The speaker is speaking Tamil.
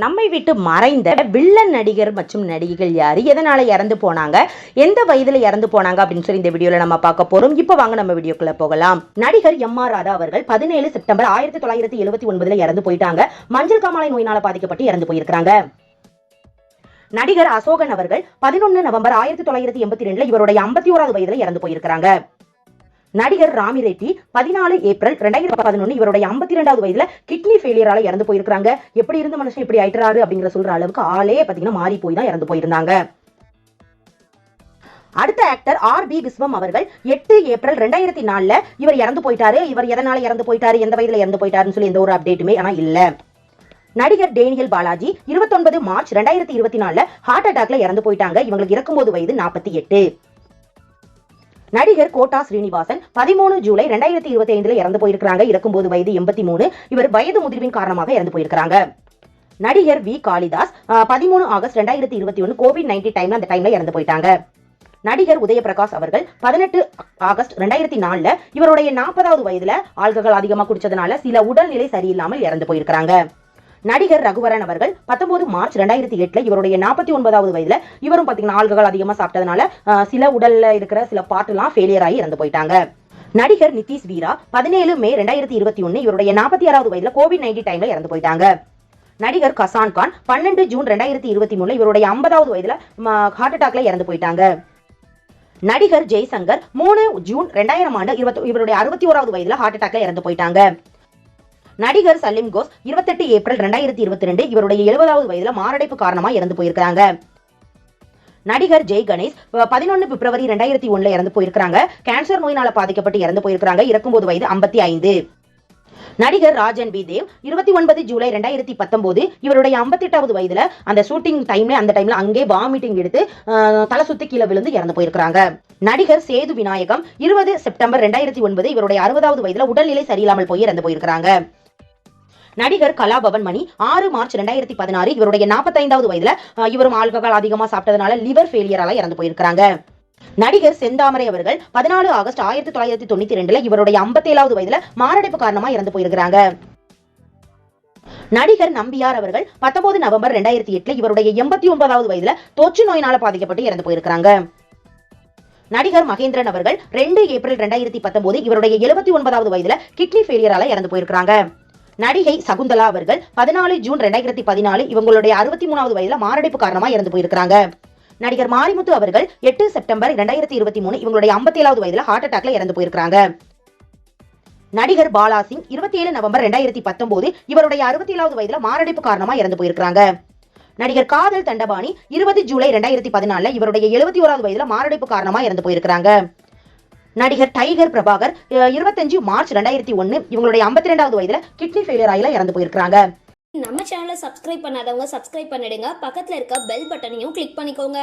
நம்மை விட்டு மறைந்த வில்லன் நடிகர் மற்றும் நடிகைகள் யாரு, எதனால இறந்து போனாங்க, எந்த வயதுல இறந்து போனாங்க அப்படின்னு சொல்லி இந்த வீடியோல நம்ம பார்க்க போறோம். இப்போ வாங்க நம்ம வீடியோக்குள்ள போகலாம். நடிகர் எம்.ஆர். ராதா அவர்கள் 17 செப்டம்பர் 1979 இறந்து போயிட்டாங்க. மஞ்சள் காமாலை நோயினால பாதிக்கப்பட்டு இறந்து போயிருக்காங்க. நடிகர் அசோகன் அவர்கள் 11 நவம்பர் 1982 இவருடைய 51வது வயதுல இறந்து போயிருக்காங்க. நடிகர் ராமி ரெட்டி 14 ஏப்ரல் 2011 இவருடைய 52வது வயதுல கிட்னி ஃபெயிலியரால இறந்து போயிருக்காங்க. எப்படி இருந்த மனுஷன் இப்படி ஆயிட்டாரு அப்படிங்கிற சொல்ற அளவுக்கு ஆளே பாத்தீங்கன்னா மாறி போய் தான் இறந்து போயிருந்தாங்க. அடுத்த ஆக்டர் ஆர்.பி. விஸ்வம் அவர்கள் 8 ஏப்ரல் 2004 இவர் இறந்து போயிட்டாரு. இவர் எதனால இறந்து போயிட்டாரு, எந்த வயதுல இறந்து போயிட்டாருன்னு சொல்லி எந்த ஒரு அப்டேட்டுமே ஆனா இல்ல. நடிகர் டேனியல் பாலாஜி 29 மார்ச் 2024 ஹார்ட் அட்டாக்ல இறந்து போயிட்டாங்க. இவங்களுக்கு இறக்கும்போது வயது 48. நடிகர் கோட்டா ஸ்ரீனிவாசன் 13 ஜூலை 2025 இறந்து போயிருக்காங்க. இறக்கும்போது வயது 83. இவர் வயது முதிர்வின் காரணமாக இறந்து போயிருக்காங்க. நடிகர் வி காளிதாஸ் 13 ஆகஸ்ட் 2021 கோவிட்-19 டைம்ல இறந்து போயிட்டாங்க. நடிகர் உதயபிரகாஷ் அவர்கள் 18 ஆகஸ்ட் 2004 இவருடைய 40வது வயதுல ஆல்கஹால் அதிகமா குடிச்சதுனால சில உடல்நிலை சரியில்லாமல் இறந்து போயிருக்காங்க. நடிகர் ரகுவரன் அவர்கள் 19 மார்ச் 2008 இவருடைய 49வது வயதுல இவரும் பாத்தீங்கன்னா ஆல்கஹால் அதிகமா சாப்பிட்டதுனால சில உடல்ல இருக்கிற சில பாட்டுலாம் ஃபெயிலியர் ஆகி இறந்து போயிட்டாங்க. நடிகர் நிதிஷ் வீரா 17 மே 2021 இவருடைய 46வது வயதுல கோவிட்-19 டைம்ல இறந்து போயிட்டாங்க. நடிகர் கசான் கான் 12 ஜூன் 2023 இவருடைய 50வது வயதுல ஹார்ட் அட்டாக்ல இறந்து போயிட்டாங்க. நடிகர் ஜெய்சங்கர் 3 ஜூன் 2000 இவருடைய 61வது வயதுல ஹார்ட் அட்டாக்ல இறந்து போயிட்டாங்க. நடிகர் சலீம் கோஸ் 28 ஏப்ரல் 2022 இவருடைய 70வது வயதுல மாரடைப்பு காரணமா இறந்து போயிருக்காங்க. நடிகர் ஜெய் கணேஷ் 11 பிப்ரவரி 2001 இறந்து போயிருக்காங்க. கேன்சர் நோயினால பாதிக்கப்பட்டு இறந்து போயிருக்காங்க. இறக்கும்போது வயது 55. நடிகர் ராஜன் பி தேவ் 29 ஜூலை 2019 இவருடைய 58வது வயதுல அந்த ஷூட்டிங் டைம்ல அங்கே வாமிட்டிங் எடுத்து தலை சுத்தி கீழே விழுந்து இறந்து போயிருக்காங்க. நடிகர் சேது விநாயகம் 20 செப்டம்பர் 2009 இவருடைய 60வது வயதுல உடல்நிலை சரியில்லாமல் போய் இறந்து போயிருக்காங்க. நடிகர் கலாபவன் மணி 6 மார்ச் 2016 இவருடைய 45வது வயதுல இவரும் ஆல்கஹால் அதிகமா சாப்பிட்டதுனால லிவர் ஃபெயிலியரால இறந்து போயிருக்காங்க. நடிகர் செந்தாமரை அவர்கள் 14 ஆகஸ்ட் 1992 இவருடைய 57வது வயதுல மாரடைப்பு காரணமா இறந்து போயிருக்காங்க. நடிகர் நம்பியார் அவர்கள் 19 நவம்பர் 2008 இவருடைய 89வது வயதுல தொற்று நோயினால பாதிக்கப்பட்டு இறந்து போயிருக்காங்க. நடிகர் மகேந்திரன் அவர்கள் 2 ஏப்ரல் 2019 இவருடைய 79வது வயதுல கிட்னி ஃபெயிலியரால இறந்து போயிருக்காங்க. நடிகை சகுந்தலா அவர்கள் 14 ஜூன் 2014 இவங்களுடைய 63வது வயதுல மாரடைப்பு காரணமா இறந்து போயிருக்காங்க. நடிகர் மாரிமுத்து அவர்கள் 8 செப்டம்பர் 2023 இவங்களுடைய 57வது வயதுல ஹார்ட் அட்டாக்ல இறந்து போயிருக்காங்க. நடிகர் பாலாசிங் 27 நவம்பர் 2019 இவருடைய 67வது வயதுல மாரடைப்பு காரணமா இறந்து போயிருக்காங்க. நடிகர் காதல் தண்டபாணி 20 ஜூலை 2014 இவருடைய 71வது வயதுல மாரடைப்பு காரணமா இறந்து போயிருக்காங்க. நடிகர் டைகர் பிரபாகர் 25 மார்ச் 2001 இவங்களுடைய 52வது வயதுல கிட்னி ஃபெயிலியர் ஆயில இறந்து போயிருக்காங்க. நம்ம சேனலை சப்ஸ்கிரைப் பண்ணாதவங்க சப்ஸ்கிரைப் பண்ணிடுங்க. பக்கத்துல இருக்க பெல் பட்டனையும் கிளிக் பண்ணிக்கோங்க.